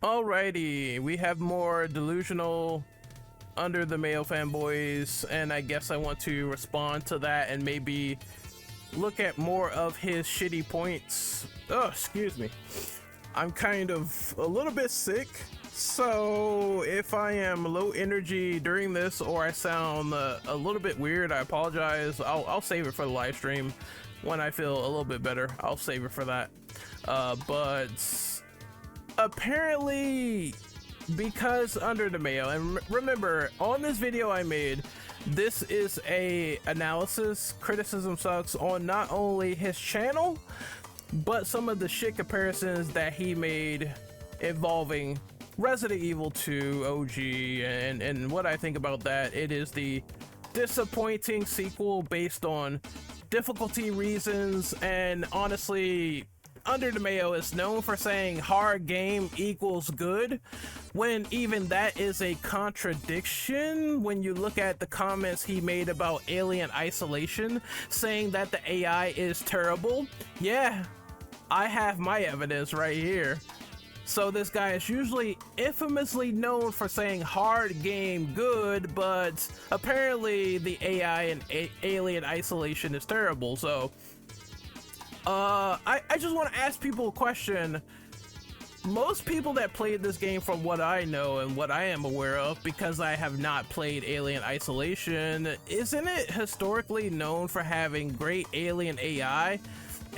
Alrighty, we have more delusional under the Mayo Fanboys, and I guess I want to respond to that and maybe look at more of his shitty points. Oh, excuse me. I'm kind of a little bit sick, so if I am low energy during this or I sound a little bit weird, I apologize. I'll save it for the live stream when I feel a little bit better. I'll save it for that. But apparently, because under the Mayo, and remember on this video I made, this is a analysis, criticism sucks, on not only his channel but some of the shit comparisons that he made involving Resident Evil 2 OG and what I think about that. It is the disappointing sequel based on difficulty reasons, and honestly, Under the Mayo is known for saying hard game equals good, when even that is a contradiction when you look at the comments he made about Alien Isolation, saying that the AI is terrible. Yeah, I have my evidence right here. So this guy is usually infamously known for saying hard game good, but apparently the AI in Alien Isolation is terrible. So I just want to ask people a question. Most people that played this game, from what I know and what I am aware of, because I have not played Alien Isolation, isn't it historically known for having great alien AI?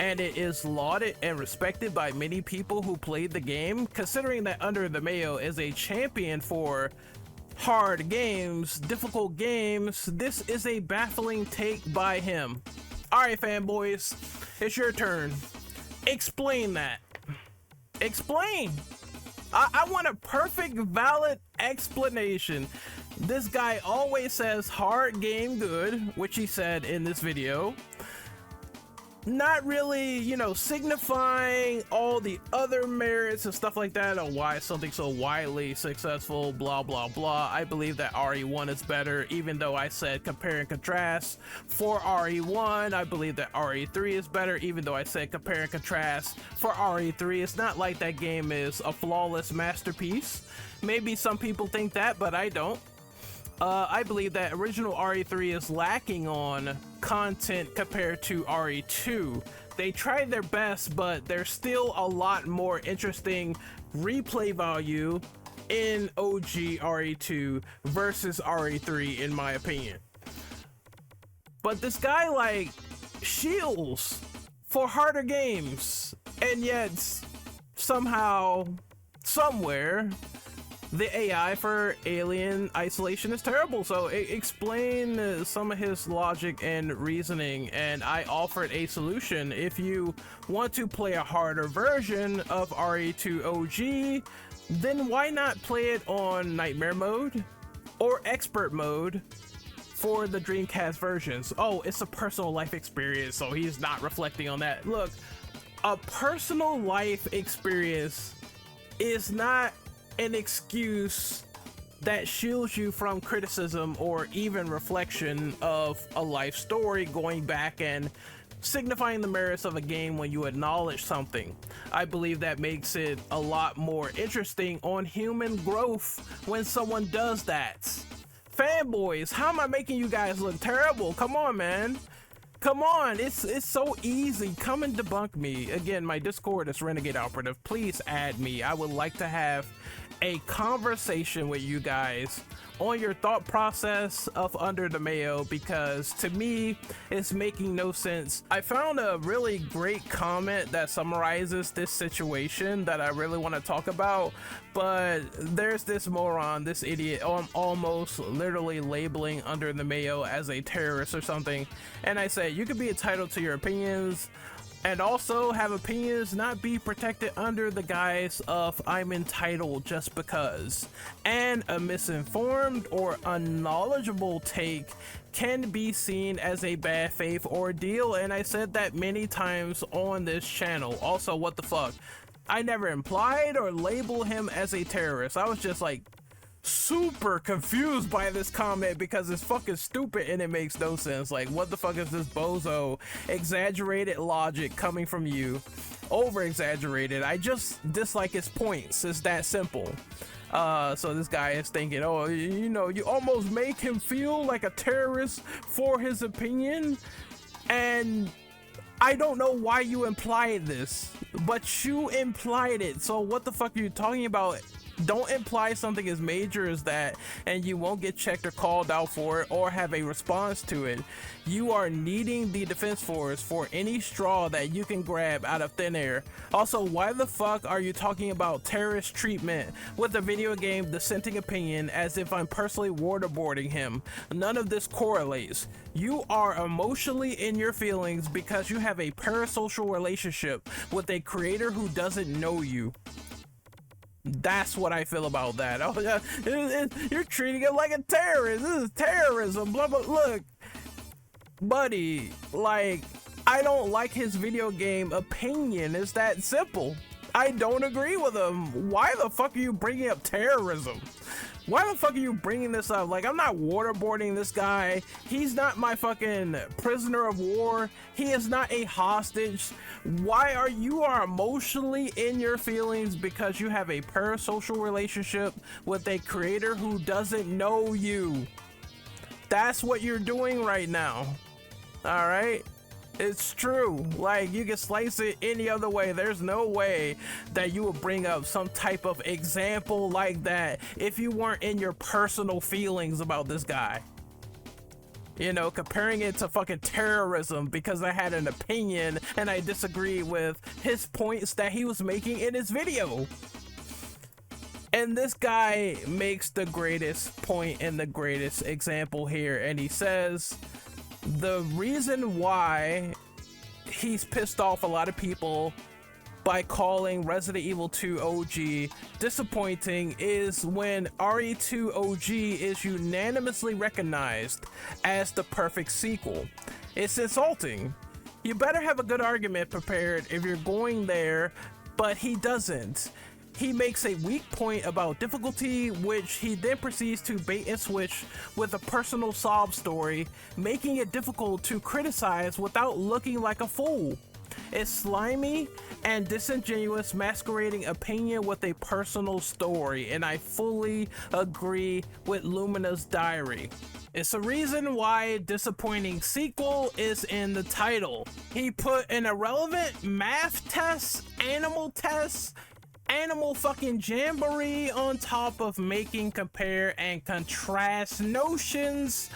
And it is lauded and respected by many people who played the game, considering that Under the Mayo is a champion for hard games, difficult games. This is a baffling take by him. Alright, fanboys, it's your turn. Explain that. Explain. I want a perfect, valid explanation. This guy always says hard game good, which he said in this video. Not really, you know, signifying all the other merits and stuff like that, or why something's so widely successful, blah blah blah. I believe that RE1 is better, even though I said compare and contrast for RE1. I believe that RE3 is better, even though I said compare and contrast for RE3. It's not like that game is a flawless masterpiece. Maybe some people think that, but I don't. I believe that original RE3 is lacking on content compared to RE2. They tried their best, but there's still a lot more interesting replay value in OG RE2 versus RE3, in my opinion. But this guy like shields for harder games, and yet somehow, somewhere, the AI for Alien Isolation is terrible. So explain some of his logic and reasoning, and I offered a solution. If you want to play a harder version of RE2 OG, then why not play it on Nightmare mode or Expert mode for the Dreamcast versions? Oh, it's a personal life experience, so he's not reflecting on that. Look, a personal life experience is not an excuse that shields you from criticism or even reflection of a life story, going back and signifying the merits of a game when you acknowledge something. I believe that makes it a lot more interesting on human growth when someone does that. Fanboys, how am I making you guys look terrible? Come on, man. Come on, it's so easy. Come and debunk me. Again, my Discord is Renegade Operative. Please add me. I would like to have a conversation with you guys on your thought process of Under the Mayo, because to me it's making no sense. I found a really great comment that summarizes this situation that I really want to talk about, but there's this moron, this idiot, almost literally labeling Under the Mayo as a terrorist or something, and I said you could be entitled to your opinions and also have opinions not be protected under the guise of I'm entitled just because. And a misinformed or unknowledgeable take can be seen as a bad faith ordeal, and I said that many times on this channel. Also, what the fuck? I never implied or labeled him as a terrorist. I was just like super confused by this comment because it's fucking stupid and it makes no sense. Like, what the fuck is this bozo exaggerated logic coming from you? Over exaggerated. I just dislike his points. It's that simple. So this guy is thinking, oh, you know, you almost make him feel like a terrorist for his opinion, and I don't know why you implied this, but you implied it. So what the fuck are you talking about? Don't imply something as major as that and you won't get checked or called out for it or have a response to it. You are needing the defense force for any straw that you can grab out of thin air. Also, why the fuck are you talking about terrorist treatment with a video game dissenting opinion as if I'm personally waterboarding him? None of this correlates. You are emotionally in your feelings because you have a parasocial relationship with a creator who doesn't know you. That's what I feel about that. Oh yeah, you're treating it like a terrorist. This is terrorism. Blah blah. Look, buddy, like, I don't like his video game opinion. It's that simple. I don't agree with him. Why the fuck are you bringing up terrorism? Why the fuck are you bringing this up? Like, I'm not waterboarding this guy. He's not my fucking prisoner of war. He is not a hostage. Why are you emotionally in your feelings because you have a parasocial relationship with a creator who doesn't know you? That's what you're doing right now. All right? It's true. Like, you can slice it any other way. There's no way that you would bring up some type of example like that if you weren't in your personal feelings about this guy. You know, comparing it to fucking terrorism because I had an opinion and I disagree with his points that he was making in his video. And this guy makes the greatest point and the greatest example here, and he says the reason why he's pissed off a lot of people by calling Resident Evil 2 OG disappointing is when RE2 OG is unanimously recognized as the perfect sequel. It's insulting. You better have a good argument prepared if you're going there, but he doesn't. He makes a weak point about difficulty, which he then proceeds to bait and switch with a personal sob story, making it difficult to criticize without looking like a fool. It's slimy and disingenuous, masquerading opinion with a personal story, and I fully agree with Lumina's diary. It's a reason why disappointing sequel is in the title. He put an irrelevant math test, animal fucking jamboree on top of making compare and contrast notions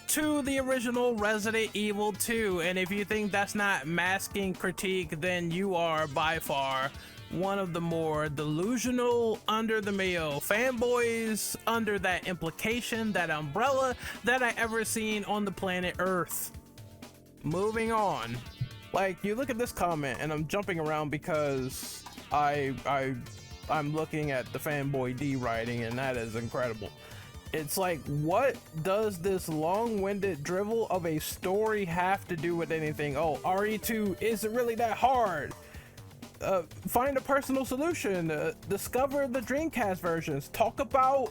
to the original Resident Evil 2, and if you think that's not masking critique, then you are by far one of the more delusional under the Mayo fanboys, under that implication, that umbrella, that I ever seen on the planet Earth. Moving on. Like, you look at this comment, and I'm jumping around because I'm looking at the fanboy D writing, and that is incredible. It's like, what does this long-winded drivel of a story have to do with anything? Oh, RE2 isn't really that hard. Find a personal solution. Discover the Dreamcast versions. Talk about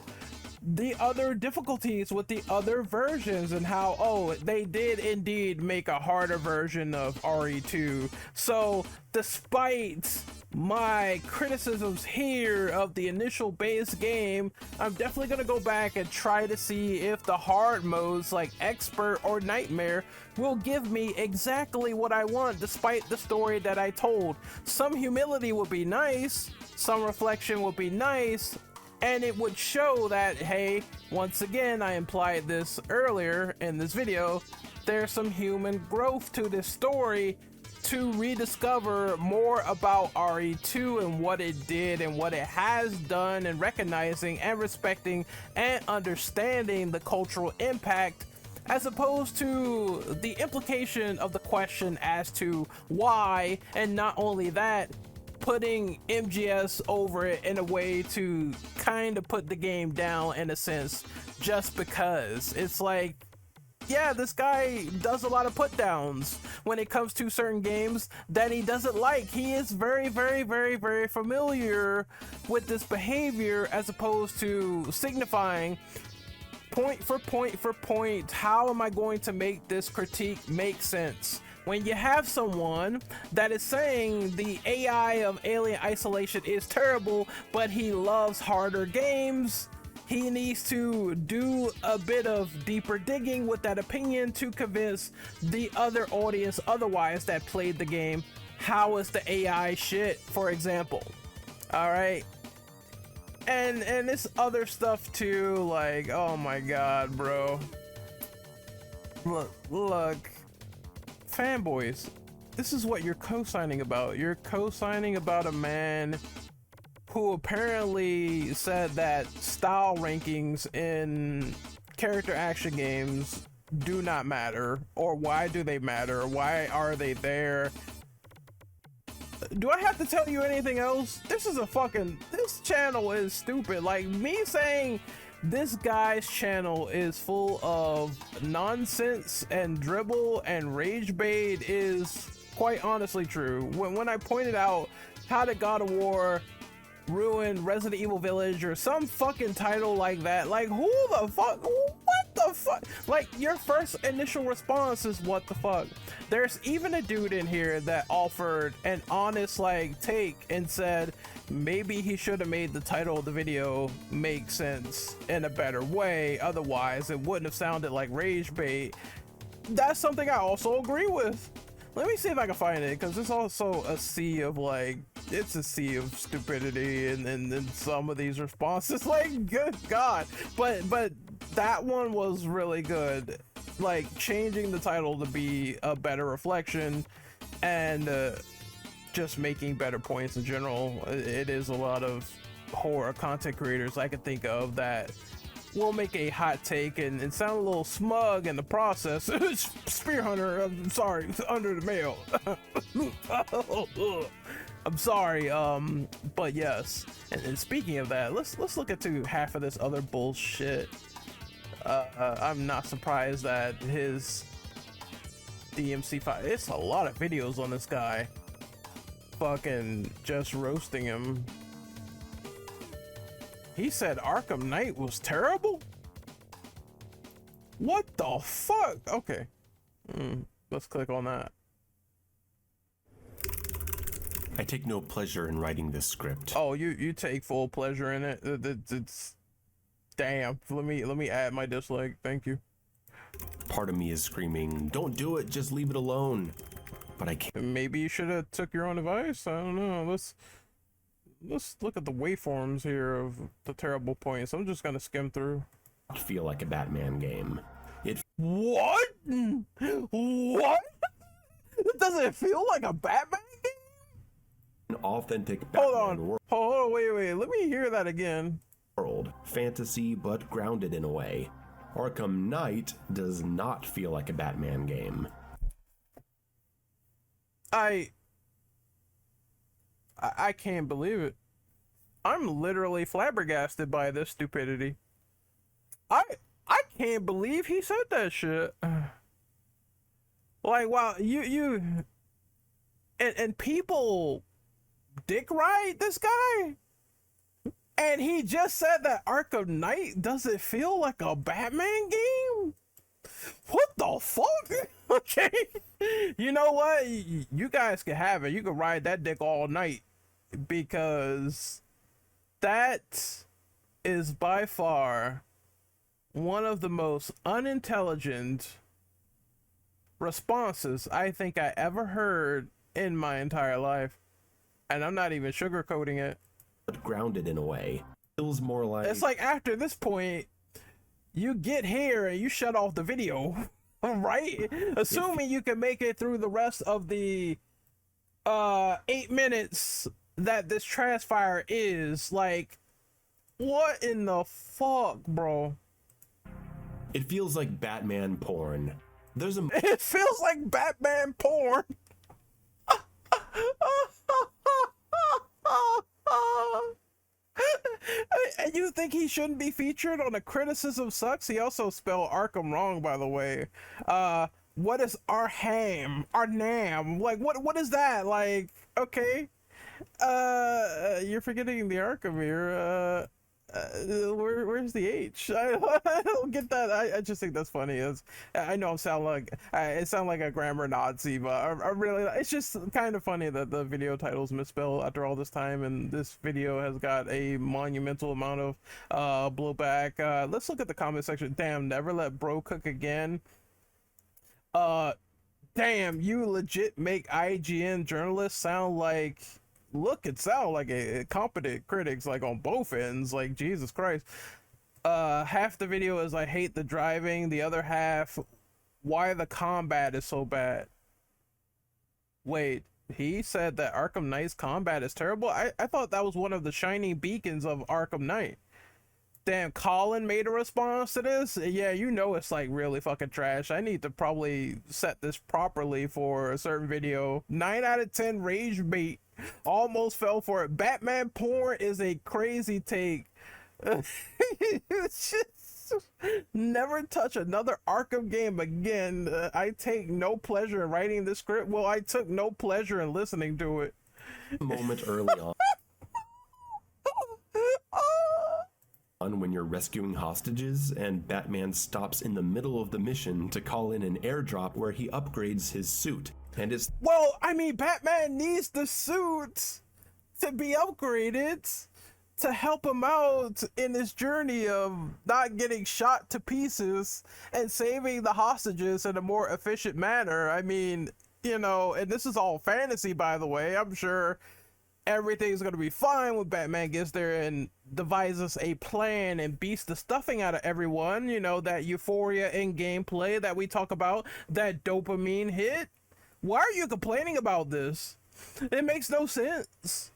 the other difficulties with the other versions and how, oh, they did indeed make a harder version of RE2. So despite my criticisms here of the initial base game, I'm definitely gonna go back and try to see if the hard modes like Expert or Nightmare will give me exactly what I want despite the story that I told. Some humility would be nice, some reflection would be nice, and it would show that, hey, once again, I implied this earlier in this video, there's some human growth to this story to rediscover more about RE2 and what it did and what it has done, and recognizing and respecting and understanding the cultural impact, as opposed to the implication of the question as to why, and not only that, putting MGS over it in a way to kind of put the game down in a sense just because. It's like, yeah, this guy does a lot of put downs when it comes to certain games that he doesn't like. He is very, very, very, very familiar with this behavior, as opposed to signifying point for point for point, how am I going to make this critique make sense? When you have someone that is saying the AI of Alien Isolation is terrible, but he loves harder games, he needs to do a bit of deeper digging with that opinion to convince the other audience otherwise that played the game how is the AI shit, for example. All right. And this other stuff too, like, oh my god, bro. Look, fanboys, this is what you're co-signing about. You're co-signing about a man who apparently said that style rankings in character action games do not matter, or why do they matter? Why are they there? Do I have to tell you anything else? This channel is stupid. Like, me saying this guy's channel is full of nonsense and dribble and rage bait is quite honestly true. When I pointed out how did God of War ruin Resident Evil Village or some fucking title like that, like, who the fuck, what the fuck? Like, your first initial response is what the fuck. There's even a dude in here that offered an honest like take and said maybe he should have made the title of the video make sense in a better way, otherwise it wouldn't have sounded like rage bait. That's something I also agree with. Let me see if I can find it, because it's also a sea of like, it's a sea of stupidity and some of these responses, like, good god. But that one was really good, like changing the title to be a better reflection and just making better points in general. It is a lot of horror content creators I can think of that will make a hot take and sound a little smug in the process. Spear Hunter, I'm sorry, under the mail. I'm sorry, but yes. And speaking of that, let's look into half of this other bullshit. I'm not surprised that his DMC5, it's a lot of videos on this guy fucking just roasting him. He said Arkham Knight was terrible? What the fuck? Okay. Let's click on that. I take no pleasure in writing this script. Oh, you take full pleasure in it. It's damn. Let me add my dislike. Thank you. Part of me is screaming, don't do it, just leave it alone. But I can't. Maybe you should have took your own advice. I don't know. Let's look at the waveforms here of the terrible points. I'm just gonna skim through. Feel like a Batman game. What? What? Does it feel like a Batman game? An authentic Batman Hold on, wait. Let me hear that again. world. Fantasy, but grounded in a way. Arkham Knight does not feel like a Batman game. I can't believe it. I'm literally flabbergasted by this stupidity. I can't believe he said that shit. Like, wow, you and people dick ride this guy, and he just said that Arkham Knight doesn't feel like a Batman game. What the fuck? Okay, you know what? You guys can have it. You can ride that dick all night, because that is by far one of the most unintelligent responses I think I ever heard in my entire life. And I'm not even sugarcoating it. But grounded in a way. Feels more like... It's like after this point, you get here and you shut off the video, right? Assuming you can make it through the rest of the 8 minutes that this transpire is. Like, what in the fuck, bro? It feels like Batman porn. There's a... It feels like Batman porn. And You think he shouldn't be featured on a criticism sucks? He also spelled Arkham wrong, by the way. What is Arnam? Like, what is that? Like, okay. You're forgetting the Arkham here. Where's the H? I don't get that. I just think that's funny. I know it sound like a grammar Nazi, but I really, it's just kind of funny that the video title's misspelled after all this time, and this video has got a monumental amount of blowback. Let's look at the comment section. Damn, never let bro cook again. Damn, you legit make IGN journalists sound like a competent critics, like on both ends. Like, Jesus Christ. Half the video is I hate the driving, the other half why the combat is so bad. Wait, he said that Arkham Knight's combat is terrible? I thought that was one of the shining beacons of Arkham Knight. Damn, Colin made a response to this? Yeah, you know it's like really fucking trash. I need to probably set this properly for a certain video. 9 out of 10 rage bait. Almost fell for it. Batman porn is a crazy take. Just never touch another Arkham game again. I take no pleasure in writing this script. Well, I took no pleasure in listening to it. Moment early on when you're rescuing hostages and Batman stops in the middle of the mission to call in an airdrop where he upgrades his suit. And it's, well, I mean, Batman needs the suit to be upgraded to help him out in his journey of not getting shot to pieces and saving the hostages in a more efficient manner. I mean, you know, and this is all fantasy, by the way. I'm sure everything's gonna be fine when Batman gets there and devises a plan and beats the stuffing out of everyone. You know, that euphoria in gameplay that we talk about, that dopamine hit. Why are you complaining about this? It makes no sense.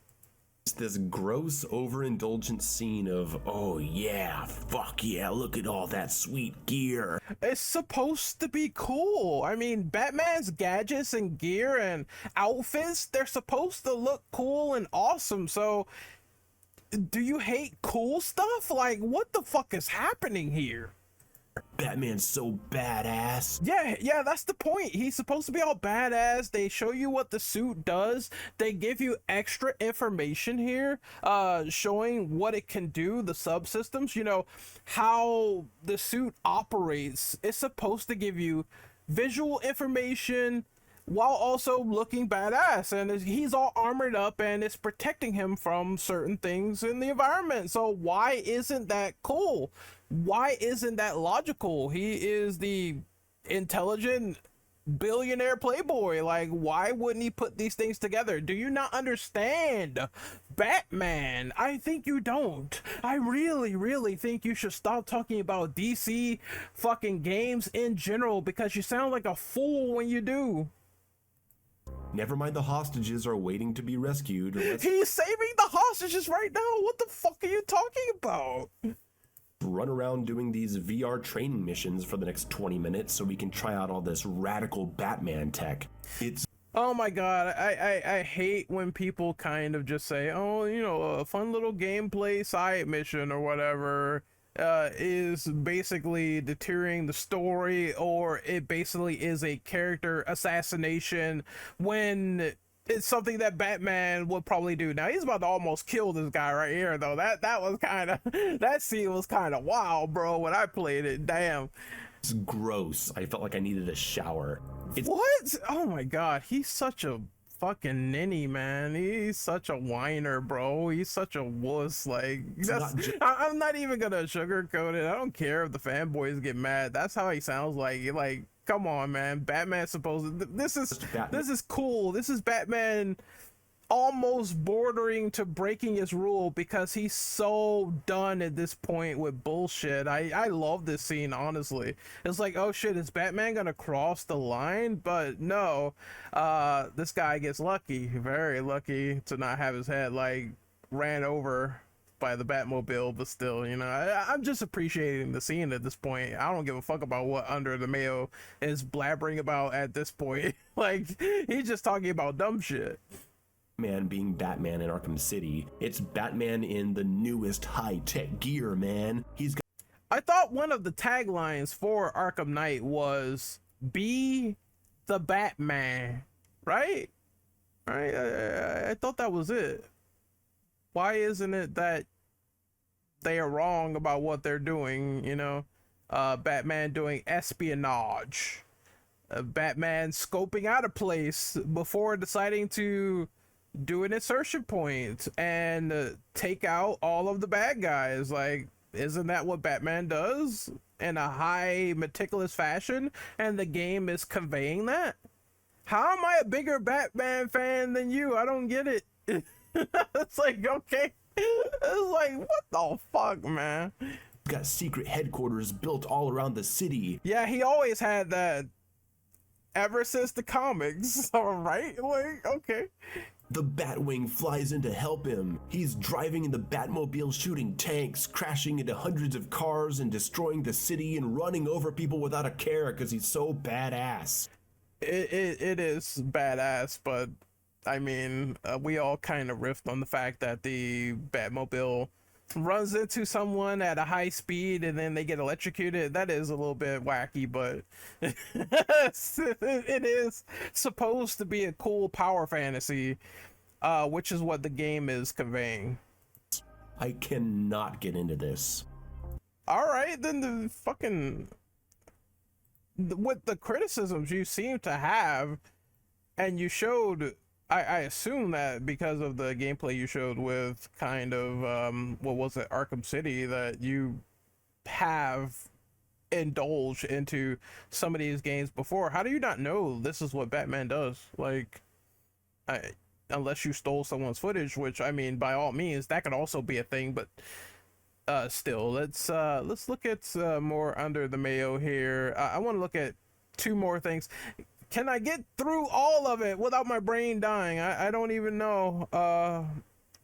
This gross overindulgent scene of, oh yeah, fuck yeah, look at all that sweet gear. It's supposed to be cool. I mean, Batman's gadgets and gear and outfits, they're supposed to look cool and awesome. So do you hate cool stuff? Like, what the fuck is happening here? Batman's so badass. Yeah, that's the point. He's supposed to be all badass. They show you what the suit does. They give you extra information here, showing what it can do, the subsystems, you know, how the suit operates. It's supposed to give you visual information while also looking badass, and he's all armored up and it's protecting him from certain things in the environment. So why isn't that cool? Why isn't that logical? He is the intelligent billionaire playboy. Like, why wouldn't he put these things together? Do you not understand Batman? I think you don't. I really think you should stop talking about DC fucking games in general, because you sound like a fool when you do. Never mind, the hostages are waiting to be rescued. He's saving the hostages right now. What the fuck are you talking about? Run around doing these VR training missions for the next 20 minutes so we can try out all this radical Batman tech. It's, oh my god, I hate when people kind of just say, oh, you know, a fun little gameplay side mission or whatever is basically deterring the story, or it basically is a character assassination, when it's something that Batman would probably do. Now he's about to almost kill this guy right here, though. That was kind of, that scene was kind of wild, bro, when I played it. Damn. It's gross. I felt like I needed a shower. What? Oh my god, he's such a fucking ninny, man. He's such a whiner, bro. He's such a wuss. Like, I'm not even gonna sugarcoat it. I don't care if the fanboys get mad. That's how he sounds like. Like, come on, man. Batman's supposed to, this is cool. This is Batman almost bordering to breaking his rule, because he's so done at this point with bullshit. I love this scene, honestly. It's like, oh shit, is Batman gonna cross the line? But no, this guy gets lucky, very lucky, to not have his head like ran over by the Batmobile. But still, you know, I'm just appreciating the scene at this point. I don't give a fuck about what Under the Mayo is blabbering about at this point. Like, he's just talking about dumb shit. Batman being Batman in Arkham City. It's Batman in the newest high-tech gear, man. He's got I thought one of the taglines for Arkham Knight was "Be the Batman," right? Right? I thought that was it. Why isn't it that they are wrong about what they're doing? You know, Batman doing espionage, Batman scoping out a place before deciding to do an insertion point and take out all of the bad guys. Like, isn't that what Batman does in a high meticulous fashion? And the game is conveying that. How am I a bigger Batman fan than you? I don't get it. It's like, okay. It's like, what the fuck, man? got secret headquarters built all around the city. Yeah, he always had that ever since the comics, all right? Like, okay. The Batwing flies in to help him. He's driving in the Batmobile, shooting tanks, crashing into hundreds of cars and destroying the city and running over people without a care because he's so badass. It is badass, but I mean, we all kind of riffed on the fact that the Batmobile runs into someone at a high speed and then they get electrocuted. That is a little bit wacky, but it is supposed to be a cool power fantasy, which is what the game is conveying. I cannot get into this. All right, then the fucking with the criticisms you seem to have, and you showed, I assume that because of the gameplay you showed with kind of what was it, Arkham City, that you have indulged into some of these games before. How do you not know this is what Batman does? Like, unless you stole someone's footage, which I mean, by all means, that could also be a thing, but still, let's look at more under the Mayo here. I want to look at two more things. Can I get through all of it without my brain dying? I don't even know.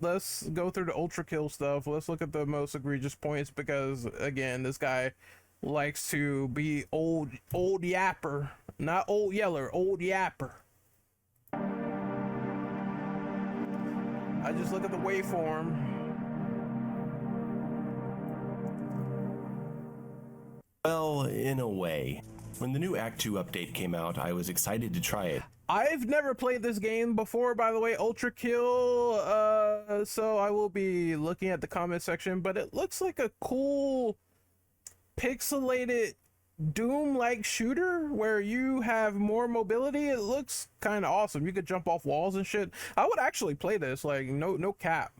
Let's go through the ultra kill stuff. Let's look at the most egregious points, because again, this guy likes to be old yapper, not old yeller, old yapper. I just look at the waveform. Well, in a way. When the new Act 2 update came out, I was excited to try it. I've never played this game before, by the way, Ultra Kill, so I will be looking at the comment section, but it looks like a cool pixelated Doom-like shooter where you have more mobility. It looks kind of awesome. You could jump off walls and shit. I would actually play this, like, no cap.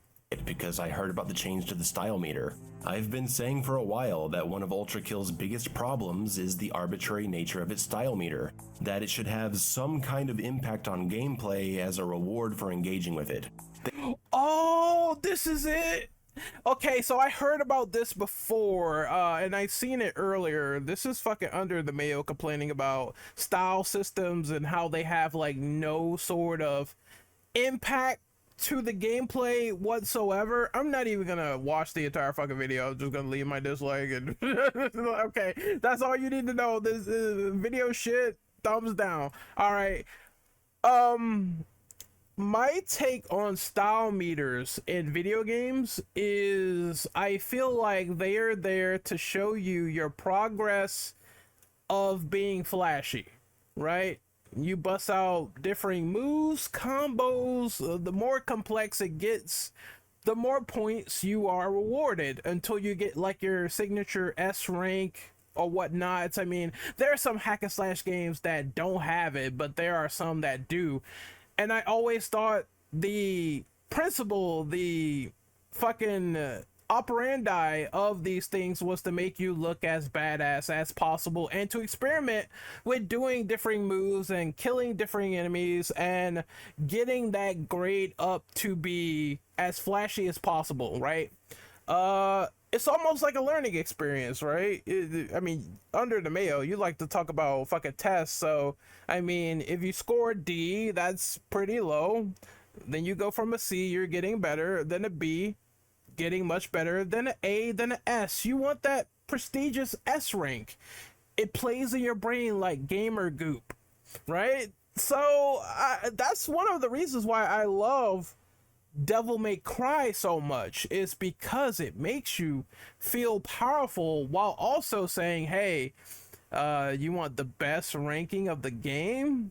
Because I heard about the change to the style meter. I've been saying for a while that one of Ultra Kill's biggest problems is the arbitrary nature of its style meter, that it should have some kind of impact on gameplay as a reward for engaging with it. Oh, this is it! Okay, so I heard about this before, and I've seen it earlier. This is fucking Under the Mayo complaining about style systems and how they have, like, no sort of impact to the gameplay whatsoever. I'm not even gonna watch the entire fucking video. I'm just gonna leave my dislike and okay, that's all you need to know. This video shit, thumbs down. All right, my take on style meters in video games is I feel like they are there to show you your progress of being flashy, right? You bust out differing moves, combos. The more complex it gets, the more points you are rewarded until you get like your signature S rank or whatnot. I mean, there are some hack and slash games that don't have it, but there are some that do. And I always thought the principle, the fucking operandi of these things was to make you look as badass as possible and to experiment with doing differing moves and killing differing enemies and getting that grade up to be as flashy as possible, right? It's almost like a learning experience, right? I mean, Under the Mayo, you like to talk about fucking tests, so I mean, if you score D, that's pretty low. Then you go from a C, you're getting better, then a B, getting much better, then an A, then an S. You want that prestigious S rank. It plays in your brain like gamer goop, right? So that's one of the reasons why I love Devil May Cry so much, is because it makes you feel powerful while also saying, hey, you want the best ranking of the game?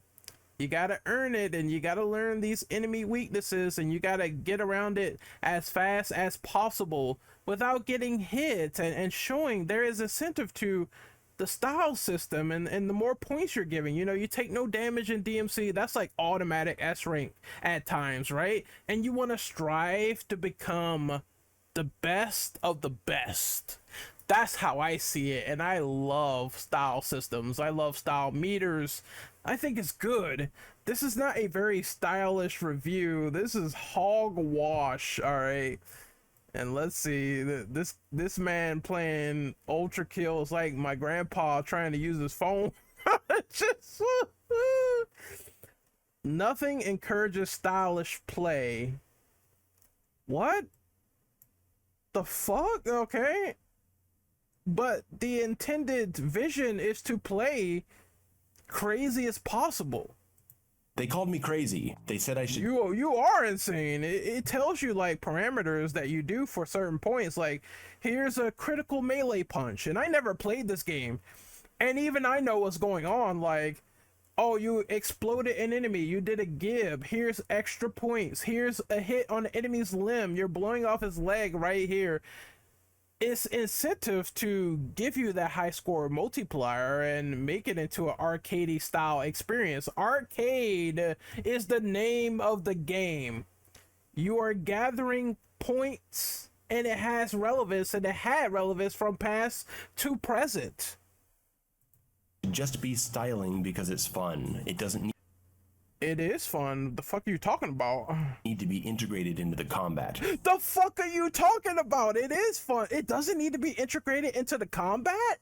You gotta earn it, and you gotta learn these enemy weaknesses, and you gotta get around it as fast as possible without getting hit, and showing there is incentive to the style system, and the more points you're giving, you know, you take no damage in DMC, that's like automatic S rank at times, right? And you want to strive to become the best of the best. That's how I see it, and I love style systems. I love style meters. I think it's good. This is not a very stylish review. This is hogwash, all right? And let's see, this man playing Ultra Kill is like my grandpa trying to use his phone. Just nothing encourages stylish play. What the fuck? Okay. But the intended vision is to play crazy as possible. They called me crazy. They said I should. You are insane. It tells you like parameters that you do for certain points. Like, here's a critical melee punch, and I never played this game, and even I know what's going on. Like, oh, you exploded an enemy, you did a gib. Here's extra points. Here's a hit on the enemy's limb. You're blowing off his leg right here. It's incentive to give you that high score multiplier and make it into an arcadey style experience. Arcade is the name of the game. You are gathering points, and it has relevance, and it had relevance from past to present. just be styling because it's fun. It doesn't It is fun. The fuck are you talking about? need to be integrated into the combat. The fuck are you talking about? It is fun. It doesn't need to be integrated into the combat?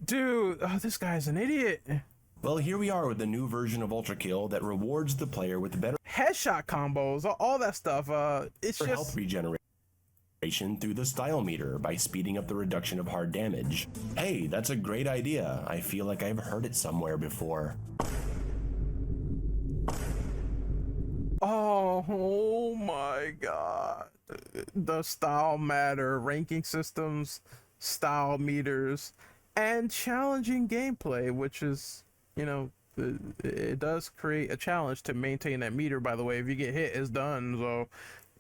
Dude, oh, this guy's an idiot. Well, here we are with the new version of Ultra Kill that rewards the player with better Headshot combos, all that stuff. It's just health regeneration through the style meter by speeding up the reduction of hard damage. Hey, that's a great idea. I feel like I've heard it somewhere before. oh my god. The style matter, ranking systems, style meters, and challenging gameplay, which is, you know, it does create a challenge to maintain that meter. By the way, if you get hit, it's done. So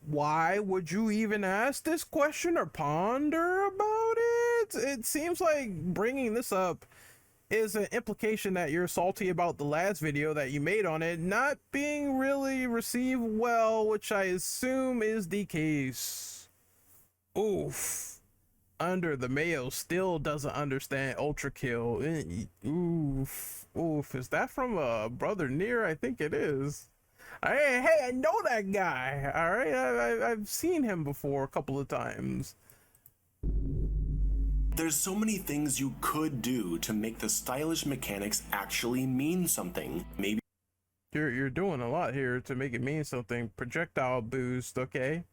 why would you even ask this question or ponder about it? It seems like bringing this up is an implication that you're salty about the last video that you made on it not being really received well, which I assume is the case. Oof. Under the Mayo still doesn't understand Ultra Kill. Oof. Is that from a brother near? I think it is. Hey, I know that guy. All right, I've seen him before a couple of times. There's so many things you could do to make the stylish mechanics actually mean something. Maybe You're doing a lot here to make it mean something. Projectile boost, okay.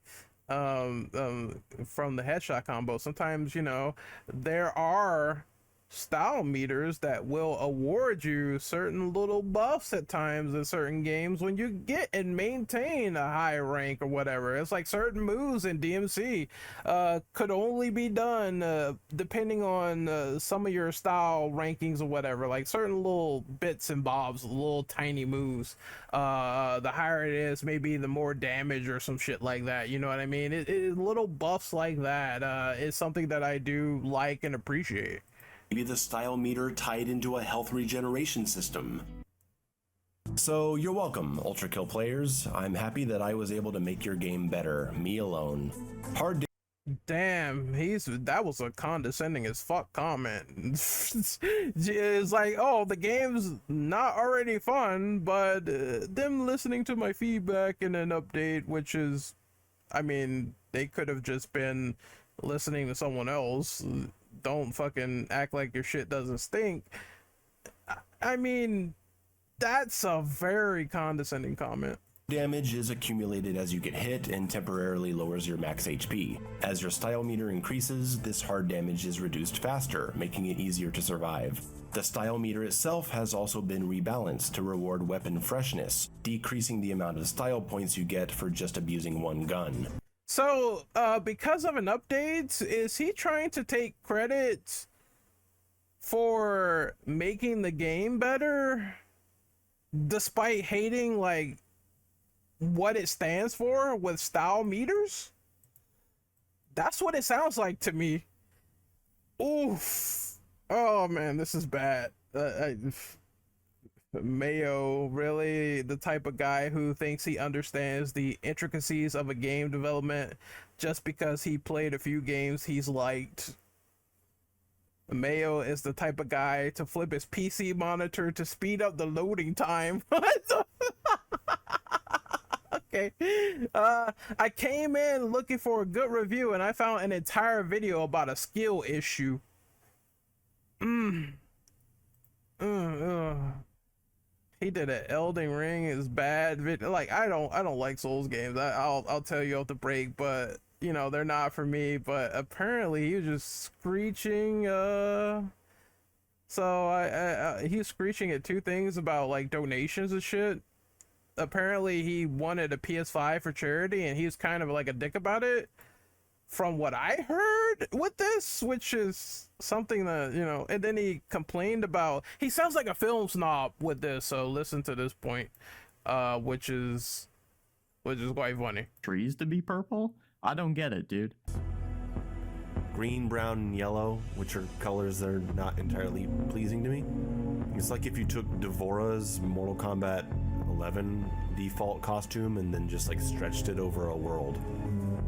From the headshot combo. Sometimes, you know, there are style meters that will award you certain little buffs at times in certain games when you get and maintain a high rank or whatever. It's like certain moves in DMC could only be done depending on some of your style rankings or whatever, like certain little bits and bobs, little tiny moves. The higher it is, maybe the more damage or some shit like that, you know what I mean? Little buffs like that is something that I do like and appreciate. the style meter tied into a health regeneration system. So you're welcome, Ultra Kill players. I'm happy that I was able to make your game better, me alone. Hard Damn, that was a condescending as fuck comment. It's like, oh, the game's not already fun, but them listening to my feedback in an update, which is, I mean, they could have just been listening to someone else. Don't fucking act like your shit doesn't stink. I mean, that's a very condescending comment. Damage is accumulated as you get hit and temporarily lowers your max HP. As your style meter increases, this hard damage is reduced faster, making it easier to survive. The style meter itself has also been rebalanced to reward weapon freshness, decreasing the amount of style points you get for just abusing one gun. So, because of an update, is he trying to take credit for making the game better, despite hating, like, what it stands for with style meters? That's what it sounds like to me. Oof. Oh man, this is bad. Mayo, really the type of guy who thinks he understands the intricacies of a game development just because he played a few games he's liked. Mayo is the type of guy to flip his PC monitor to speed up the loading time. What the Okay. I came in looking for a good review and I found an entire video about a skill issue. He did an Elden Ring is bad video. Like I don't like Souls games. I'll tell you off the break, but you know they're not for me. But apparently he was just screeching. So he was screeching at two things about like donations and shit. Apparently he wanted a PS5 for charity and he was kind of like a dick about it from what I heard with this, which is something that, you know, and then he complained about, he sounds like a film snob with this, so listen to this point, which is quite funny. Trees to be purple? I don't get it, dude. Green, brown, and yellow, which are colors that are not entirely pleasing to me. It's like if you took Devora's Mortal Kombat 11 default costume and then just like stretched it over a world.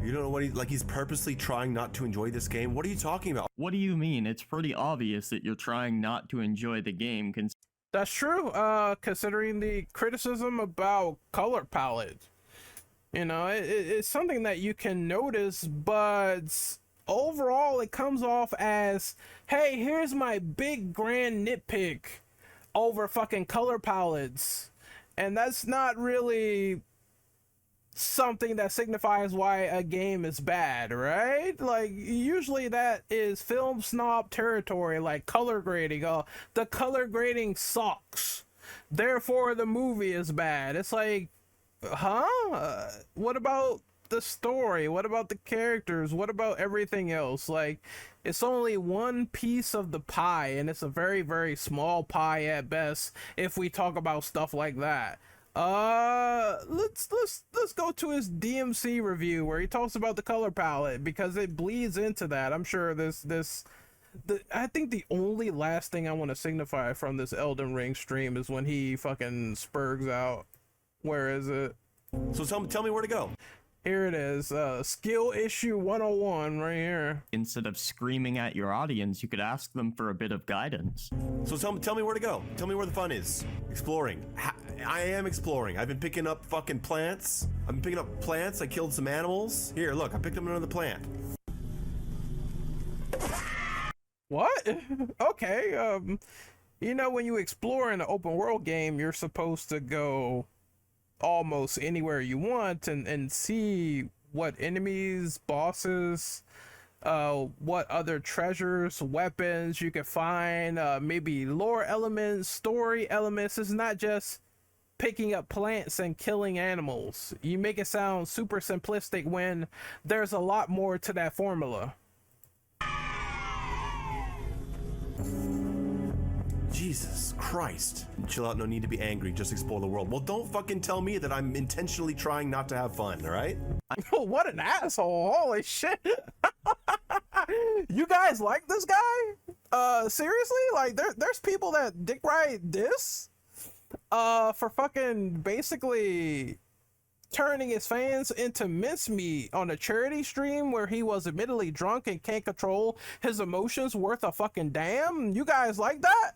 You don't know what he's purposely trying not to enjoy this game? What are you talking about? What do you mean? It's pretty obvious that you're trying not to enjoy the game. That's true, considering the criticism about color palette. You know, it's something that you can notice, but overall it comes off as, hey, here's my big grand nitpick over fucking color palettes. And that's not really something that signifies why a game is bad, right? Like usually that is film snob territory, like color grading. The color grading sucks, therefore the movie is bad. It's like, huh? What about the story? What about the characters? What about everything else? Like, it's only one piece of the pie, and it's a very, very small pie at best if we talk about stuff like that. Let's go to his DMC review where he talks about the color palette because it bleeds into that. I'm sure I think the only last thing I want to signify from this Elden Ring stream is when he fucking spurgs out. Where is it? So tell me where to go. Here it is, skill issue 101 right here. Instead of screaming at your audience, you could ask them for a bit of guidance. So tell me where to go. Tell me where the fun is. Exploring. I am exploring. I've been picking up fucking plants. I've been picking up plants. I killed some animals. Here, look, I picked up another plant. What? Okay, you know, when you explore in an open world game, you're supposed to go almost anywhere you want and see what enemies, bosses, what other treasures, weapons you can find, maybe lore elements, story elements. It's not just picking up plants and killing animals. You make it sound super simplistic when there's a lot more to that formula. Jesus Christ. Chill out, no need to be angry, just explore the world. Well, don't fucking tell me that I'm intentionally trying not to have fun, all right? What an asshole, holy shit. You guys like this guy? Seriously? Like, there's people that dick ride this? For fucking basically turning his fans into mincemeat on a charity stream where he was admittedly drunk and can't control his emotions worth a fucking damn? You guys like that?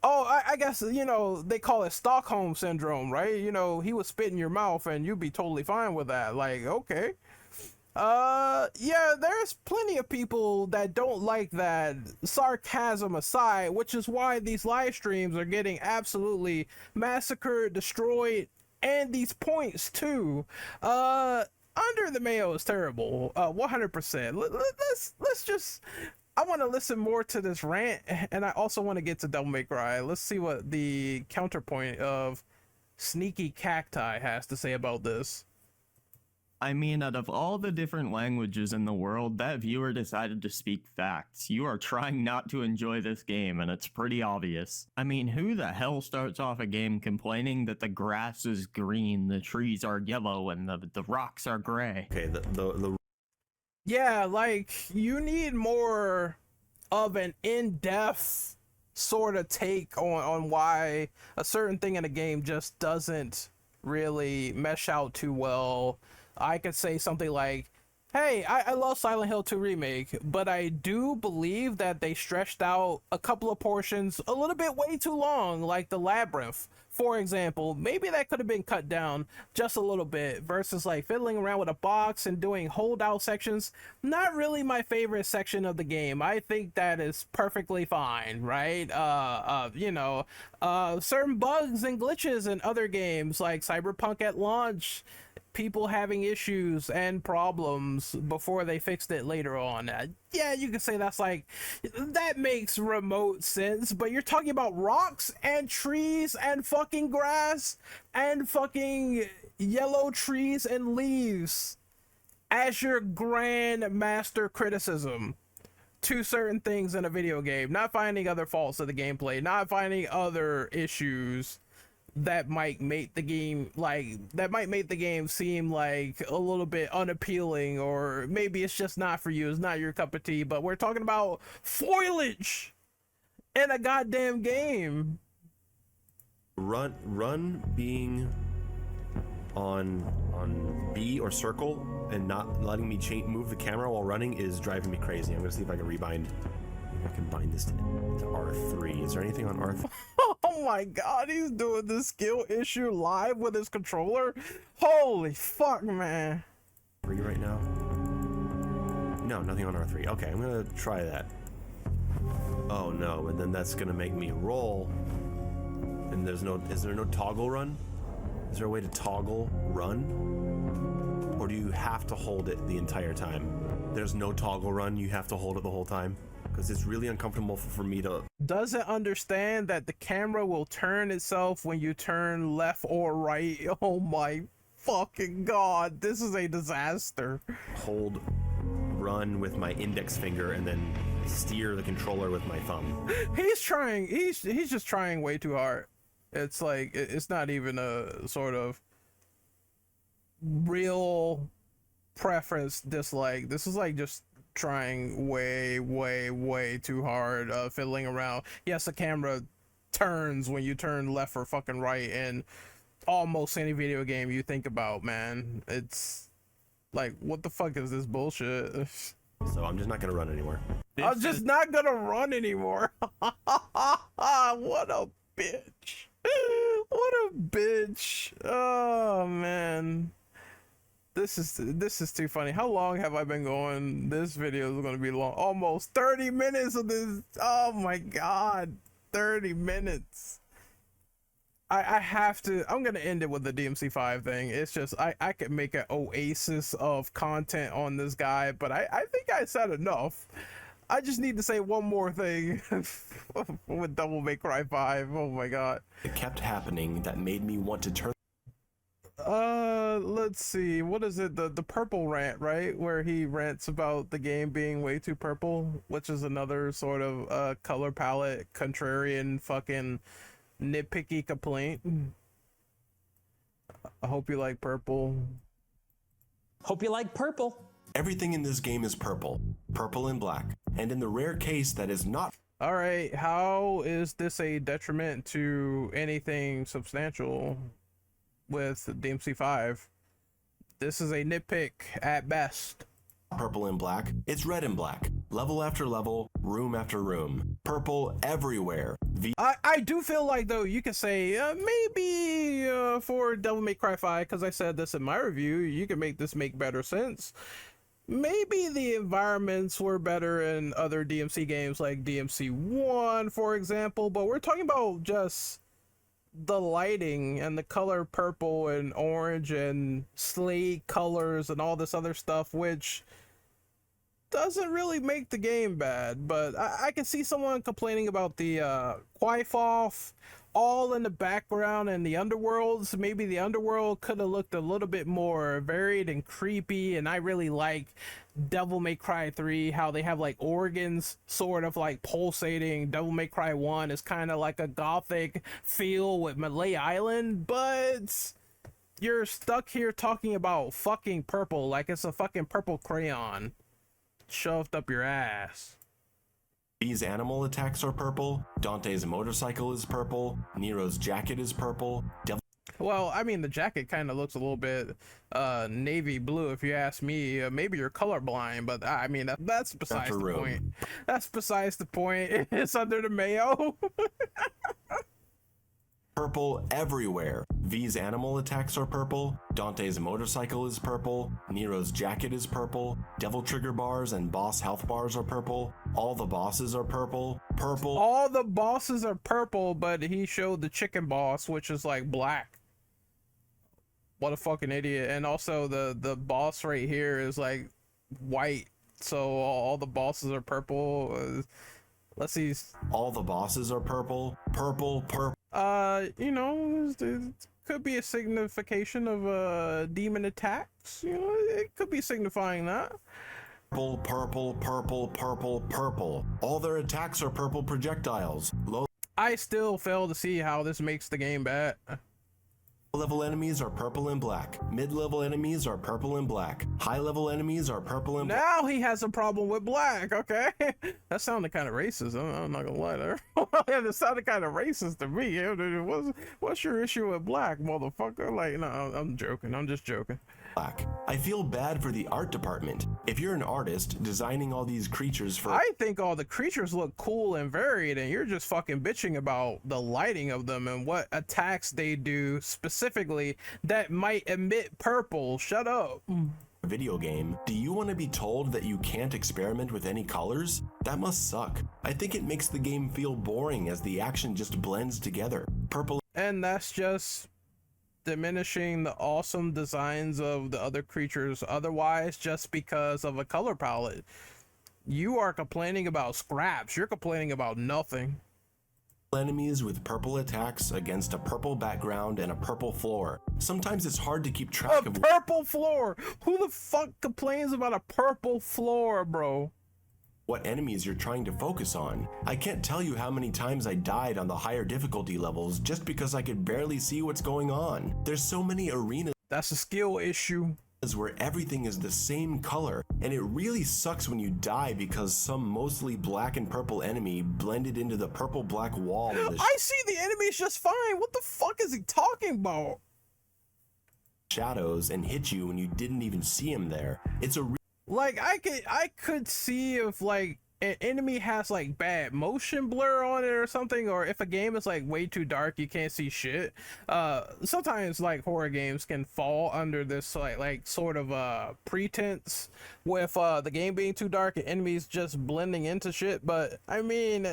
Oh, I guess, you know, they call it Stockholm syndrome, right? You know, he would spit in your mouth and you'd be totally fine with that. Like, okay. Yeah, there's plenty of people that don't like that, sarcasm aside, which is why these live streams are getting absolutely massacred, destroyed, and these points too. Under the Mayo is terrible. 100%. Let's just. I want to listen more to this rant, and I also want to get to Devil May Cry. Let's see what the counterpoint of Sneaky Cacti has to say about this. I mean, out of all the different languages in the world, that viewer decided to speak facts. You are trying not to enjoy this game, and it's pretty obvious. I mean, who the hell starts off a game complaining that the grass is green, the trees are yellow, and the rocks are gray? Okay, the Yeah, like, you need more of an in-depth sort of take on why a certain thing in a game just doesn't really mesh out too well. I could say something like, hey, I love Silent Hill 2 Remake, but I do believe that they stretched out a couple of portions a little bit way too long, like the Labyrinth, for example. Maybe that could have been cut down just a little bit versus like fiddling around with a box and doing holdout sections. Not really my favorite section of the game. I think that is perfectly fine, right? Certain bugs and glitches in other games like Cyberpunk at launch, people having issues and problems before they fixed it later on. Yeah, you could say that makes remote sense, but you're talking about rocks and trees and fucking grass and fucking yellow trees and leaves as your grand master criticism to certain things in a video game, not finding other faults of the gameplay, not finding other issues that might make the game seem like a little bit unappealing, or maybe it's just not for you, it's not your cup of tea. But we're talking about foliage in a goddamn game. Run being on B or circle and not letting me move the camera while running is driving me crazy. I'm gonna see if I can rebind. I can bind this to R3. Is there anything on R3? Oh my god, he's doing the skill issue live with his controller. Holy fuck, man. 3 right now? No, nothing on R3. Okay, I'm gonna try that. Oh no, and then that's gonna make me roll. And is there no toggle run? Is there a way to toggle run? Or do you have to hold it the entire time? There's no toggle run, you have to hold it the whole time? Because it's really uncomfortable for me to... Doesn't understand that the camera will turn itself when you turn left or right. Oh my fucking god, this is a disaster. Hold run with my index finger and then steer the controller with my thumb. He's just trying way too hard. It's like, it's not even a sort of real preference dislike. This is like just trying way too hard, fiddling around. Yes, the camera turns when you turn left or fucking right in almost any video game you think about, man. It's like, what the fuck is this bullshit? So I'm just not gonna run anymore. I'm just not gonna run anymore. What a bitch. What a bitch. Oh man, this is too funny. How long have I been going? This video is going to be long. Almost 30 minutes of this. Oh my god, 30 minutes. I have to. I'm going to end it with the DMC5 thing. It's just I could make an oasis of content on this guy, but I think I said enough. I just need to say one more thing with Devil May Cry 5. Oh my god. It kept happening that made me want to turn... Let's see. What is it? The purple rant, right? Where he rants about the game being way too purple, which is another sort of color palette contrarian fucking nitpicky complaint. I hope you like purple. Hope you like purple. Everything in this game is purple. Purple and black. And in the rare case that is not... Alright, how is this a detriment to anything substantial with DMC5? This is a nitpick at best. Purple and black, it's red and black. Level after level, room after room. Purple everywhere. I do feel like, though, you could say maybe for Devil May Cry 5, because I said this in my review, you can make this make better sense. Maybe the environments were better in other DMC games like DMC 1, for example, but we're talking about just the lighting and the color purple and orange and slate colors and all this other stuff, which doesn't really make the game bad. But I can see someone complaining about the Qyphoth all in the background and the underworlds. Maybe the underworld could have looked a little bit more varied and creepy, and I really like Devil May Cry 3, how they have like organs sort of like pulsating. Devil May Cry 1 is kind of like a gothic feel with Malay Island, but you're stuck here talking about fucking purple like it's a fucking purple crayon shoved up your ass. These animal attacks are purple, Dante's motorcycle is purple, Nero's jacket is purple, Well, I mean, the jacket kind of looks a little bit navy blue, if you ask me. Maybe you're colorblind, but I mean, that's besides the point. That's besides the point. It's under the Mayo. Purple everywhere. V's animal attacks are purple, Dante's motorcycle is purple, Nero's jacket is purple, devil trigger bars and boss health bars are purple, all the bosses are purple. All the bosses are purple, but he showed the chicken boss, which is like black. What a fucking idiot. And also the boss right here is like white, so all the bosses are purple. Let's see. All the bosses are purple. You know, it could be a signification of demon attacks. You know, it could be signifying that. Purple. All their attacks are purple projectiles. I still fail to see how this makes the game bad. Level enemies are purple and black. Mid-level enemies are purple and black. High-level enemies are purple and black. Now he has a problem with black, okay? That sounded kind of racist. I'm not gonna lie there. That sounded kind of racist to me. What's your issue with black, motherfucker? Like, no, I'm joking. I'm just joking. Black. I feel bad for the art department. If you're an artist designing all these creatures for... I think all the creatures look cool and varied, and you're just fucking bitching about the lighting of them and what attacks they do specifically that might emit purple. Shut up. Video game, do you want to be told that you can't experiment with any colors? That must suck. I think it makes the game feel boring as the action just blends together. Purple... And that's just diminishing the awesome designs of the other creatures otherwise just because of a color palette. You are complaining about scraps. You're complaining about nothing. Enemies with purple attacks against a purple background and a purple floor. Sometimes it's hard to keep track of... A purple floor? Who the fuck complains about a purple floor, bro? What enemies you're trying to focus on. I can't tell you how many times I died on the higher difficulty levels just because I could barely see what's going on. There's so many arenas... That's a skill issue. Where everything is the same color, and it really sucks when you die because some mostly black and purple enemy blended into the purple black wall of the I see the enemies just fine. What the fuck is he talking about? Shadows and hit you when you didn't even see him there. It's a like I could see if like an enemy has like bad motion blur on it or something, or if a game is like way too dark you can't see shit. Sometimes like horror games can fall under this like sort of pretense with the game being too dark and enemies just blending into shit. But I mean,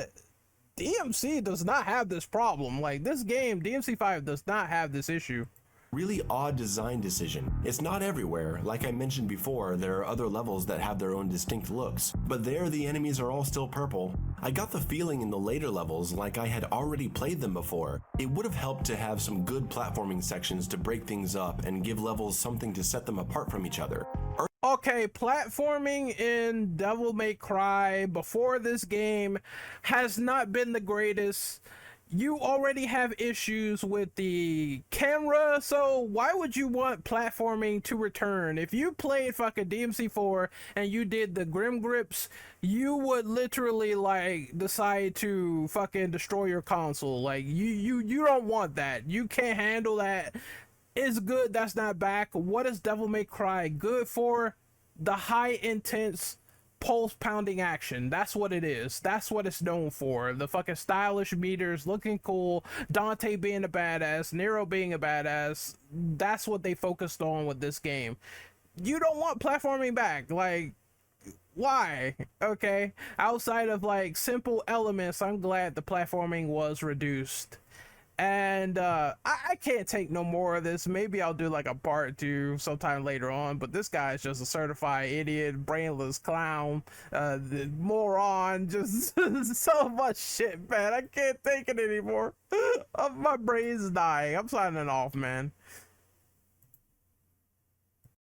DMC does not have this problem. Like this game, DMC5 does not have this issue. really odd design decision. It's not everywhere. Like I mentioned before, there are other levels that have their own distinct looks, but there the enemies are all still purple. I got the feeling in the later levels like I had already played them before. It would have helped to have some good platforming sections to break things up and give levels something to set them apart from each other. Okay, platforming in Devil May Cry before this game has not been the greatest. You already have issues with the camera, so why would you want platforming to return? If you played fucking DMC4 and you did the Grim Grips, you would literally like decide to fucking destroy your console. Like you don't want that. You can't handle that. It's good that's not back. What is Devil May Cry good for? The high intense pulse pounding action. That's what it is. That's what it's known for. The fucking stylish meters looking cool, Dante being a badass, Nero being a badass. That's what they focused on with this game. You don't want platforming back. Like, why? Okay, outside of like simple elements, I'm glad the platforming was reduced. And I can't take no more of this. Maybe I'll do like a part 2 sometime later on, but this guy is just a certified idiot, brainless clown, the moron, just so much shit, man. I can't take it anymore. My brain's dying. I'm signing off, man.